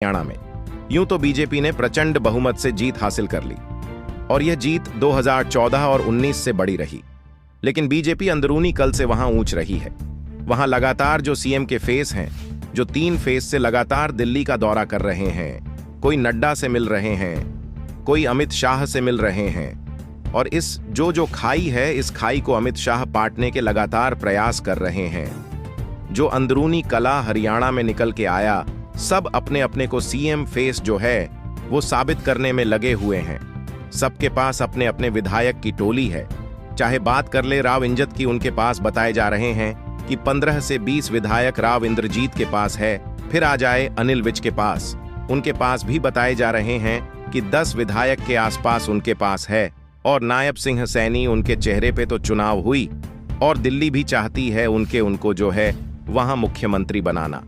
हरियाणा में। यूं तो बीजेपी ने प्रचंड बहुमत से जीत हासिल कर ली और यह जीत 2014 और 19 से बड़ी रही, लेकिन बीजेपी अंदरूनी कल से वहां ऊंच रही है। वहां लगातार जो सीएम के फेस हैं, जो 3 फेस से लगातार दिल्ली का दौरा कर रहे हैं, कोई नड्डा से मिल रहे हैं, कोई अमित शाह से मिल रहे हैं, और इस जो खाई है, इस खाई को अमित शाह पाटने के लगातार प्रयास कर रहे हैं। जो अंदरूनी कला हरियाणा में निकल के आया, सब अपने अपने को सीएम फेस जो है वो साबित करने में लगे हुए हैं। सबके पास अपने अपने विधायक की टोली है। चाहे बात कर ले राव इंजत की, उनके पास बताए जा रहे हैं कि 15 से 20 विधायक राव इंद्रजीत के पास है। फिर आ जाए अनिल विज के पास, उनके पास भी बताए जा रहे हैं कि 10 विधायक के आसपास उनके पास है। और नायब सिंह सैनी, उनके चेहरे पे तो चुनाव हुई और दिल्ली भी चाहती है उनको जो है वहां मुख्यमंत्री बनाना।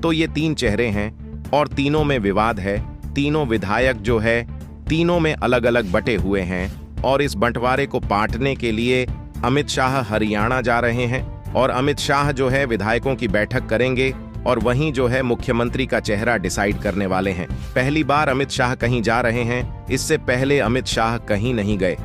तो ये 3 चेहरे हैं और तीनों में विवाद है। तीनों विधायक जो है तीनों में अलग अलग बटे हुए हैं और इस बंटवारे को पाटने के लिए अमित शाह हरियाणा जा रहे हैं और अमित शाह जो है विधायकों की बैठक करेंगे और वहीं जो है मुख्यमंत्री का चेहरा डिसाइड करने वाले हैं। पहली बार अमित शाह कहीं जा रहे हैं, इससे पहले अमित शाह कहीं नहीं गए।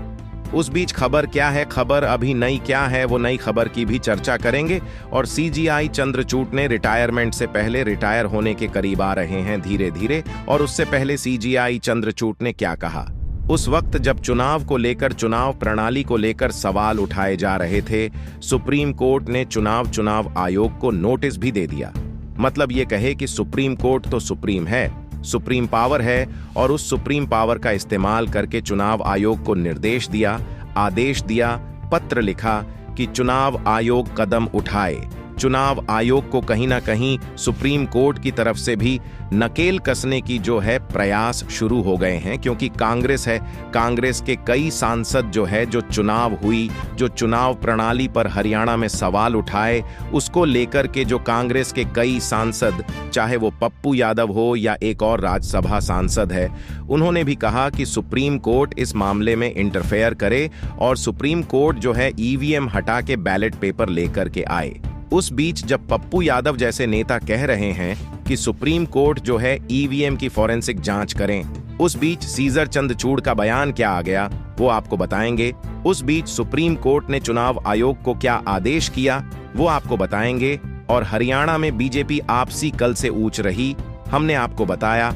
उस बीच खबर क्या है, खबर अभी नई क्या है, वो नई खबर की भी चर्चा करेंगे। और सीजीआई चंद्रचूड़ ने रिटायरमेंट से पहले रिटायर होने के करीब आ रहे हैं धीरे धीरे, और उससे पहले सीजीआई चंद्रचूड़ ने क्या कहा। उस वक्त जब चुनाव को लेकर, चुनाव प्रणाली को लेकर सवाल उठाए जा रहे थे, सुप्रीम कोर्ट ने चुनाव आयोग को नोटिस भी दे दिया। मतलब ये कहे कि सुप्रीम कोर्ट तो सुप्रीम है, सुप्रीम पावर है, और उस सुप्रीम पावर का इस्तेमाल करके चुनाव आयोग को निर्देश दिया, आदेश दिया, पत्र लिखा कि चुनाव आयोग कदम उठाए। चुनाव आयोग को कहीं ना कहीं सुप्रीम कोर्ट की तरफ से भी नकेल कसने की जो है प्रयास शुरू हो गए हैं, क्योंकि कांग्रेस है, कांग्रेस के कई सांसद जो है, जो चुनाव हुई, जो चुनाव प्रणाली पर हरियाणा में सवाल उठाए, उसको लेकर के जो कांग्रेस के कई सांसद, चाहे वो पप्पू यादव हो या एक और राज्यसभा सांसद है, उन्होंने भी कहा कि सुप्रीम कोर्ट इस मामले में इंटरफेयर करे और सुप्रीम कोर्ट जो है ईवीएम हटा के बैलेट पेपर लेकर के आए। उस बीच जब पप्पू यादव जैसे नेता कह रहे हैं कि सुप्रीम कोर्ट जो है ईवीएम की फॉरेंसिक जांच करें, उस बीच सीजर चंद्रचूड़ का बयान क्या आ गया वो आपको बताएंगे। उस बीच सुप्रीम कोर्ट ने चुनाव आयोग को क्या आदेश किया वो आपको बताएंगे। और हरियाणा में बीजेपी आपसी कल से ऊंच रही, हमने आपको बताया।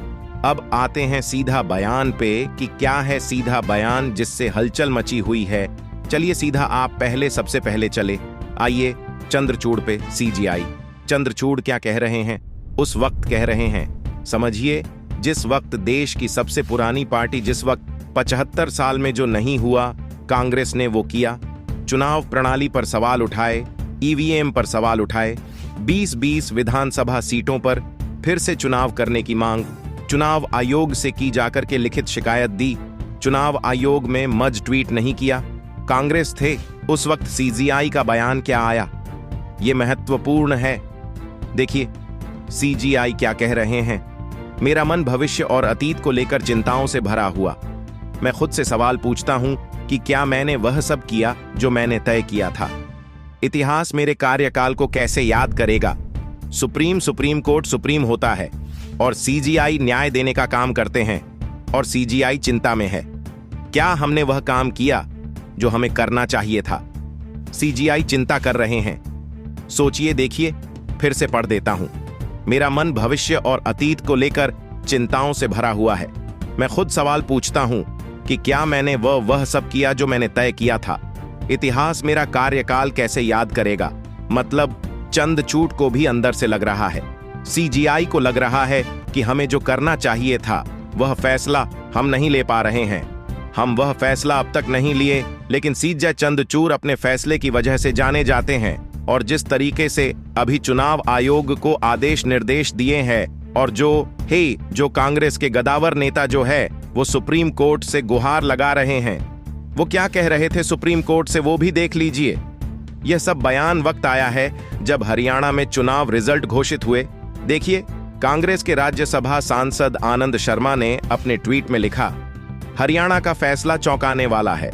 अब आते हैं सीधा बयान पे कि क्या है सीधा बयान जिससे हलचल मची हुई है। चलिए सीधा आप सबसे पहले चले आइए चंद्रचूड़ पे। सीजीआई चंद्रचूड़ क्या कह रहे हैं, उस वक्त कह रहे हैं, समझिए, जिस वक्त देश की सबसे पुरानी पार्टी, जिस वक्त 75 साल में जो नहीं हुआ, कांग्रेस ने वो किया। चुनाव प्रणाली पर सवाल उठाए, ईवीएम पर सवाल उठाए, 20-20 विधानसभा सीटों पर फिर से चुनाव करने की मांग चुनाव आयोग से की जाकर के लिखित शिकायत दी। चुनाव आयोग में मज ट्वीट नहीं किया, कांग्रेस थे उस वक्त। सीजीआई का बयान क्या आया, ये महत्वपूर्ण है। देखिए सीजीआई क्या कह रहे हैं। मेरा मन भविष्य और अतीत को लेकर चिंताओं से भरा हुआ। मैं खुद से सवाल पूछता हूं कि क्या मैंने वह सब किया जो मैंने तय किया था। इतिहास मेरे कार्यकाल को कैसे याद करेगा। सुप्रीम कोर्ट सुप्रीम होता है और सीजीआई न्याय देने का काम करते हैं, और सीजीआई चिंता में है। क्या हमने वह काम किया जो हमें करना चाहिए था। सीजीआई चिंता कर रहे हैं। सोचिए, देखिए, फिर से पढ़ देता हूं। मेरा मन भविष्य और अतीत को लेकर चिंताओं से भरा हुआ है। मैं खुद सवाल पूछता हूं कि क्या मैंने वह सब किया जो मैंने तय किया था। इतिहास मेरा कार्यकाल कैसे याद करेगा। मतलब चंद्रचूड़ को भी अंदर से लग रहा है, सीजीआई को लग रहा है कि हमें जो करना चाहिए था वह फैसला हम नहीं ले पा रहे हैं। हम वह फैसला अब तक नहीं लिए, लेकिन सीजर चंद्रचूड़ अपने फैसले की वजह से जाने जाते हैं। और जिस तरीके से अभी चुनाव आयोग को आदेश निर्देश दिए हैं, और जो कांग्रेस के गदावर नेता जो है वो सुप्रीम कोर्ट से गुहार लगा रहे हैं, वो क्या कह रहे थे सुप्रीम कोर्ट से, वो भी देख लीजिए। यह सब बयान वक्त आया है जब हरियाणा में चुनाव रिजल्ट घोषित हुए। देखिए, कांग्रेस के राज्यसभा सांसद आनंद शर्मा ने अपने ट्वीट में लिखा, हरियाणा का फैसला चौंकाने वाला है।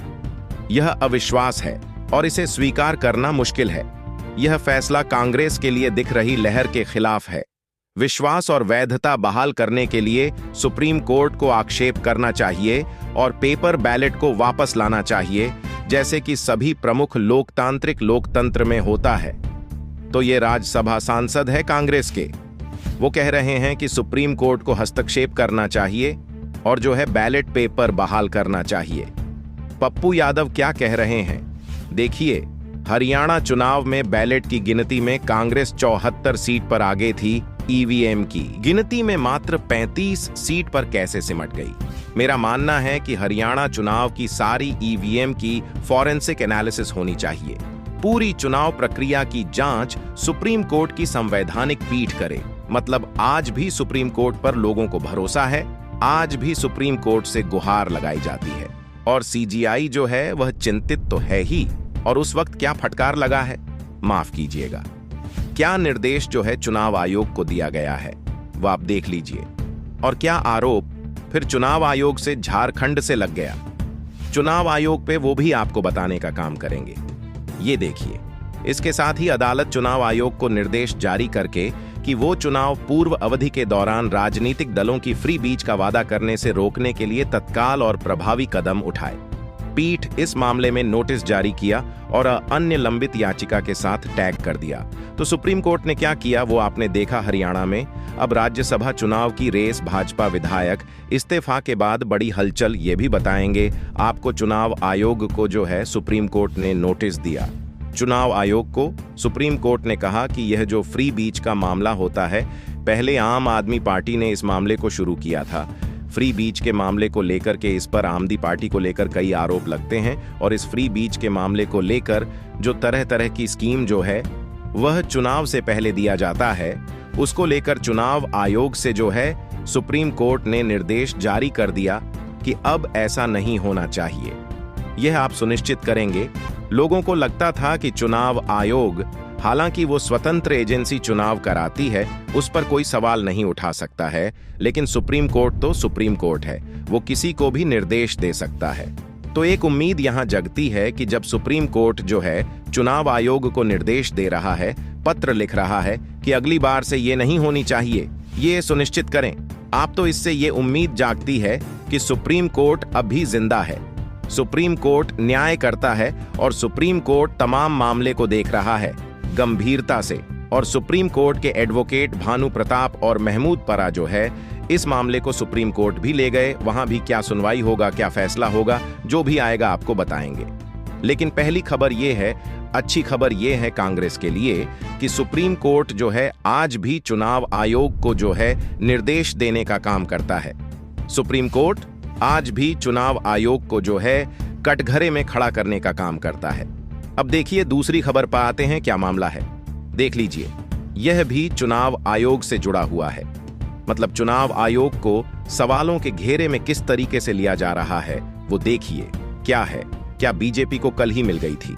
यह अविश्वास है और इसे स्वीकार करना मुश्किल है। यह फैसला कांग्रेस के लिए दिख रही लहर के खिलाफ है। विश्वास और वैधता बहाल करने के लिए सुप्रीम कोर्ट को आक्षेप करना चाहिए और पेपर बैलेट को वापस लाना चाहिए, जैसे कि सभी प्रमुख लोकतांत्रिक लोकतंत्र में होता है। तो ये राज्यसभा सांसद है कांग्रेस के, वो कह रहे हैं कि सुप्रीम कोर्ट को हस्तक्षेप करना चाहिए और जो है बैलेट पेपर बहाल करना चाहिए। पप्पू यादव क्या कह रहे हैं देखिए। हरियाणा चुनाव में बैलेट की गिनती में कांग्रेस 74 सीट पर आगे थी, ईवीएम की गिनती में मात्र 35 सीट पर कैसे सिमट गई। मेरा मानना है कि हरियाणा चुनाव की सारी ईवीएम की फॉरेंसिक एनालिसिस होनी चाहिए। पूरी चुनाव प्रक्रिया की जांच सुप्रीम कोर्ट की संवैधानिक पीठ करे। मतलब आज भी सुप्रीम कोर्ट पर लोगों को भरोसा है, आज भी सुप्रीम कोर्ट से गुहार लगाई जाती है। और सीजीआई जो है वह चिंतित तो है ही, और उस वक्त क्या फटकार लगा है, माफ कीजिएगा, क्या निर्देश जो है चुनाव आयोग को दिया गया है वो आप देख लीजिए। और क्या आरोप फिर चुनाव आयोग से झारखंड से लग गया, चुनाव आयोग पे वो भी आपको बताने का काम करेंगे। ये देखिए, इसके साथ ही अदालत चुनाव आयोग को निर्देश जारी करके कि वो चुनाव पूर्व अवधि के दौरान राजनीतिक दलों की फ्री बीच का वादा करने से रोकने के लिए तत्काल और प्रभावी कदम उठाए। पीठ इस मामले में नोटिस जारी किया और अन्य लंबित याचिका के साथ टैग कर दिया। तो सुप्रीम कोर्ट ने क्या किया वो आपने देखा हरियाणा में। अब राज्यसभा चुनाव की रेस, भाजपा विधायक इस्तीफा के बाद बड़ी हलचल, ये भी बताएंगे आपको। चुनाव आयोग को जो है सुप्रीम कोर्ट ने नोटिस दिया। चुनाव आयोग को सुप्रीम कोर्ट ने कहा कि यह जो फ्री बीच का मामला होता है, पहले आम आदमी पार्टी ने इस मामले को शुरू किया था। फ्री बीच के मामले को लेकर के इस पर आम आदमी पार्टी को लेकर कई आरोप लगते हैं, और इस फ्री बीच के मामले को लेकर जो तरह तरह की स्कीम जो है वह चुनाव से पहले दिया जाता है, उसको लेकर चुनाव आयोग से जो है सुप्रीम कोर्ट ने निर्देश जारी कर दिया कि अब ऐसा नहीं होना चाहिए। यह आप सुनिश्चित करेंगे। लोगों को लगता था कि चुनाव आयोग, हालांकि वो स्वतंत्र एजेंसी चुनाव कराती है, उस पर कोई सवाल नहीं उठा सकता है, लेकिन सुप्रीम कोर्ट तो सुप्रीम कोर्ट है, वो किसी को भी निर्देश दे सकता है। तो एक उम्मीद यहां जगती है कि जब सुप्रीम कोर्ट जो है चुनाव आयोग को निर्देश दे रहा है, पत्र लिख रहा है कि अगली बार से ये नहीं होनी चाहिए, ये सुनिश्चित करें। आप तो इससे ये उम्मीद जागती है कि सुप्रीम कोर्ट अभी जिंदा है, सुप्रीम कोर्ट न्याय करता है और सुप्रीम कोर्ट तमाम मामले को देख रहा है गंभीरता से। और सुप्रीम कोर्ट के एडवोकेट भानु प्रताप और महमूद परा जो है इस मामले को सुप्रीम कोर्ट भी ले गए। वहां भी क्या सुनवाई होगा, क्या फैसला होगा, जो भी आएगा आपको बताएंगे। लेकिन पहली खबर यह है, अच्छी खबर यह है कांग्रेस के लिए कि सुप्रीम कोर्ट जो है आज भी चुनाव आयोग को जो है निर्देश देने का काम करता है। सुप्रीम कोर्ट आज भी चुनाव आयोग को जो है कटघरे में खड़ा करने का काम करता है। अब देखिए दूसरी खबर पर आते हैं, क्या मामला है देख लीजिए। यह भी चुनाव आयोग से जुड़ा हुआ है। मतलब चुनाव आयोग को सवालों के घेरे में किस तरीके से लिया जा रहा है वो देखिए। क्या है, क्या बीजेपी को कल ही मिल गई थी?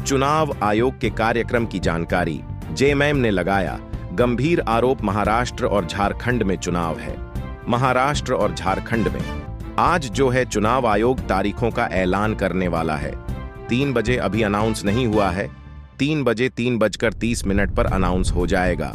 चुनाव आयोग के कार्यक्रम की जानकारी जेएमएम ने लगाया। गंभीर आरोप, महाराष्ट्र और झारखंड में चुनाव है। महाराष्ट्र और झारखंड में आज जो है चुनाव आयोग तारीखों का ऐलान करने वाला है। 3 बजे अभी अनाउंस नहीं हुआ है, 3 बजे 3:30 पर अनाउंस हो जाएगा।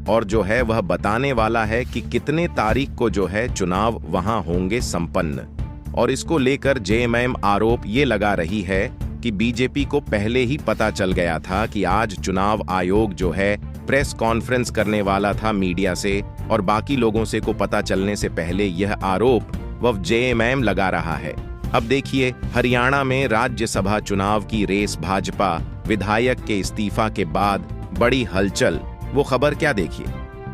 और जो है वह बताने वाला है कि कितने तारीख को जो है चुनाव वहां होंगे संपन्न। और इसको लेकर जेएमएम आरोप ये लगा रही है कि बीजेपी को पहले ही पता चल गया था कि आज चुनाव आयोग जो है प्रेस कॉन्फ्रेंस करने वाला था मीडिया से, और बाकी लोगों से को पता चलने से पहले यह आरोप वह जेएमएम लगा रहा है। अब देखिए हरियाणा में राज्यसभा चुनाव की रेस, भाजपा विधायक के इस्तीफा के बाद बड़ी हलचल। वो खबर क्या देखिए।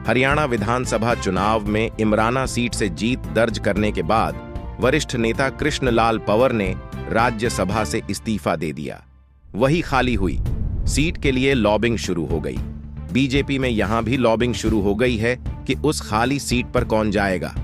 हरियाणा विधानसभा चुनाव में इमराना सीट से जीत दर्ज करने के बाद वरिष्ठ नेता कृष्णलाल पंवार ने राज्यसभा से इस्तीफा दे दिया। वही खाली हुई सीट के लिए लॉबिंग शुरू हो गई। बीजेपी में यहां भी लॉबिंग शुरू हो गई है कि उस खाली सीट पर कौन जाएगा।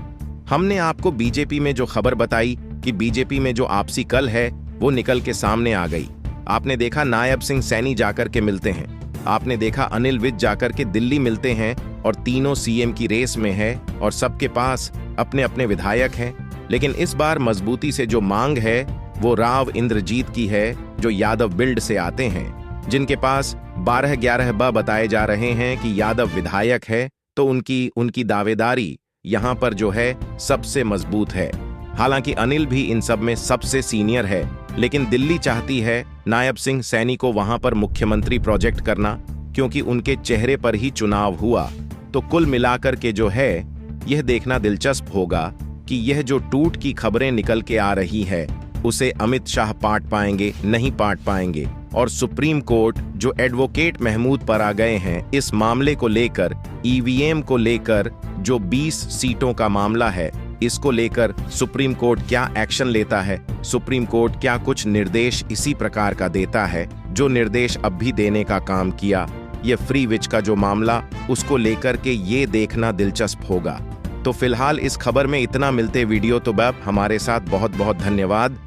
हमने आपको बीजेपी में जो खबर बताई कि बीजेपी में जो आपसी कल है वो निकल के सामने आ गई। आपने देखा नायब सिंह सैनी जाकर के मिलते हैं, आपने देखा अनिल विज जाकर के दिल्ली मिलते हैं, और तीनों सीएम की रेस में है और सबके पास अपने अपने विधायक हैं। लेकिन इस बार मजबूती से जो मांग है वो राव इंद्रजीत की है, जो यादव बिल्ड से आते हैं, जिनके पास 12-11 बताए जा रहे हैं कि यादव विधायक है, तो उनकी उनकी दावेदारी यहां पर जो है सबसे मजबूत है। हालांकि अनिल भी इन सब में सबसे सीनियर है, लेकिन दिल्ली चाहती है नायब सिंह सैनी को वहां पर मुख्यमंत्री प्रोजेक्ट करना, क्योंकि उनके चेहरे पर ही चुनाव हुआ। तो कुल मिलाकर के जो है यह देखना दिलचस्प होगा कि यह जो टूट की खबरें निकल के आ रही है उसे अमित शाह पाट पाएंगे, नहीं पाट पाएंगे। और सुप्रीम कोर्ट जो एडवोकेट महमूद पर आ गए हैं इस मामले को लेकर, ईवीएम को लेकर, जो 20 सीटों का मामला है इसको लेकर सुप्रीम कोर्ट क्या एक्शन लेता है, सुप्रीम कोर्ट क्या कुछ निर्देश इसी प्रकार का देता है जो निर्देश अब भी देने का काम किया, ये फ्री विच का जो मामला उसको लेकर के ये देखना दिलचस्प होगा। तो फिलहाल इस खबर में इतना, मिलते वीडियो तो बैब हमारे साथ बहुत बहुत धन्यवाद।